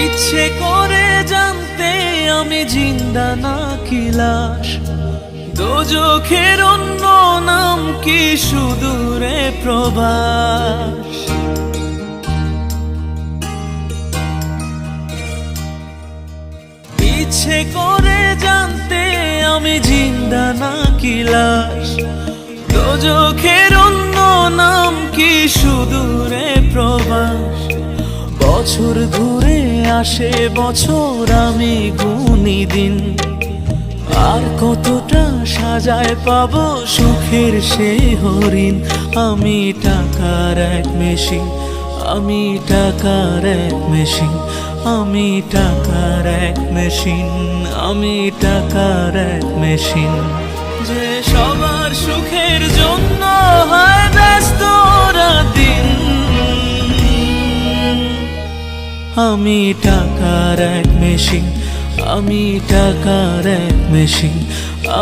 ইচ্ছে করে জানতে আমি জিন্দা নাকি লাশ, দোজখের অন্য নাম কি সুদূরে প্রবাস। ইচ্ছে করে জানতে আমি জিন্দা নাকি লাশ, দোজখের অন্য নাম কি সুদূরে প্রবাস। বছর ঘুরে আসে বছর, আমি গুনি দিন, আর কতটা সাজায় পাবো সুখের সে হরিণ। আমি টাকার এক মেশিন, আমি টাকার এক মেশিন, আমি টাকার এক মেশিন, আমি টাকার এক মেশিন। যে সবার সুখের জন্য হয় ব্যস্ত দিন, আমি টাকার এক মেশিন, আমি টাকার এক মেশিন,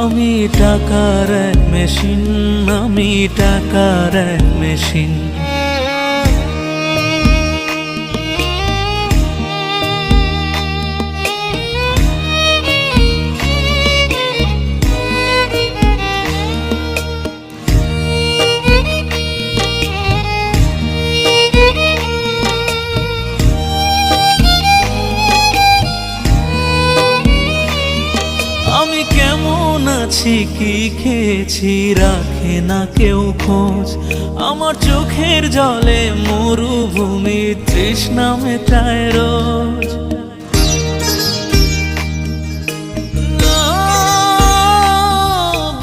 আমি টাকার এক মেশিন, আমি টাকার এক মেশিন। আমি কেমন আছি কি খেয়েছি রাখে না কেউ খোঁজ, আমার চোখের জলে মরুভূমি তৃষ্ণা মেটায় রোজ।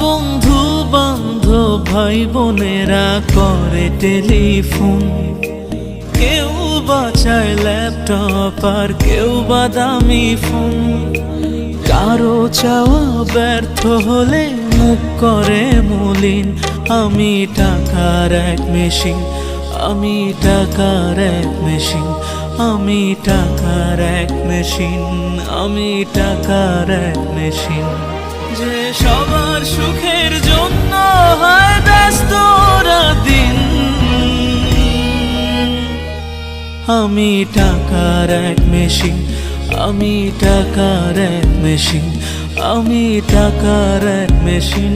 বন্ধু বান্ধব ভাই বোনেরা করে টেলিফোন, কেউ বাঁচায় ল্যাপটপ আর কেউ বা দামি ফোন। কারো চাওয়া ব্যর্থ হলে মুখ করে মলিন, আমি টাকার এক মেশিন, আমি টাকার এক মেশিন, আমি টাকার এক মেশিন, আমি টাকার এক মেশিন। যে সবার সুখের জন্য হয় ব্যস্ত দিন, আমি টাকার এক মেশিন, আমি টাকার এক মেশিন, আমি টাকার এক মেশিন,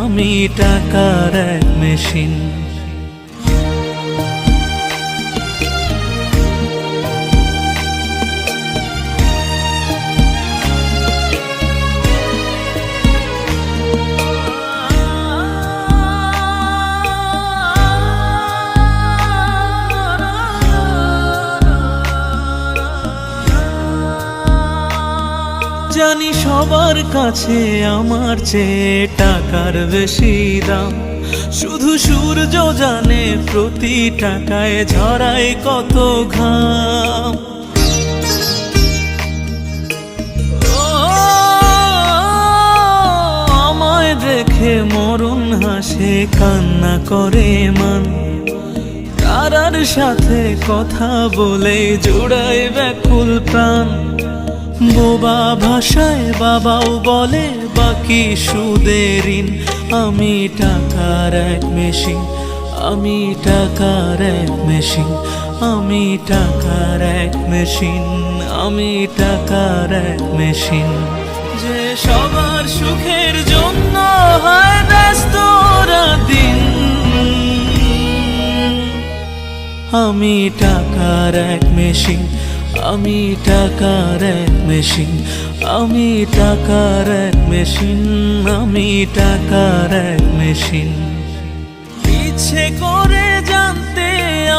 আমি টাকার এক মেশিন। জানি সবার কাছে আমার চেয়ে টাকার বেশি দাম, শুধু সূর্য জানে প্রতি টাকায় ঝরায় কত ঘাম। আমায় দেখে মরণ হাসে কান্না করে মান, তারার সাথে কথা বলে জোড়ায় ব্যাকুল প্রাণ। বোবা ভাষায় বাবাও বলে বাকি সুদের ঋণ, আমি টাকার এক মেশিন, আমি টাকার এক মেশিন, আমি টাকার এক মেশিন, আমি টাকার এক মেশিন। যে সবার সুখের জন্য হয় ব্যস্ত দিন, আমি টাকার এক মেশিন, আমি টাকার এক মেশিন, আমি টাকার এক মেশিন, আমি টাকার এক মেশিন। ইচ্ছে করে জানতে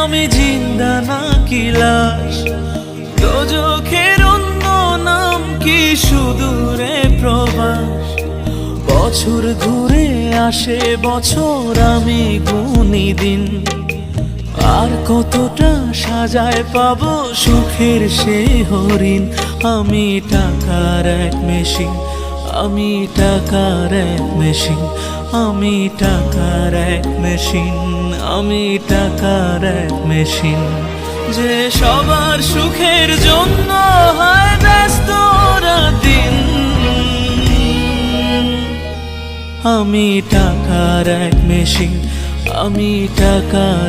আমি জিন্দা নাকি লাশ, দোজখের অন্য নাম কি সুদূরে প্রবাস। বছর ঘুরে আসে বছর, আমি গুনি দিন, আর কতটা সাজায় পাবো সুখের সে হরিণ। আমি টাকার এক মেশিন, আমি টাকার এক মেশিন, আমি টাকার এক মেশিন, আমি টাকার এক মেশিন। যে সবার সুখের জন্য হয় ব্যস্ত দিন, আমি টাকার এক মেশিন, আমি টাকার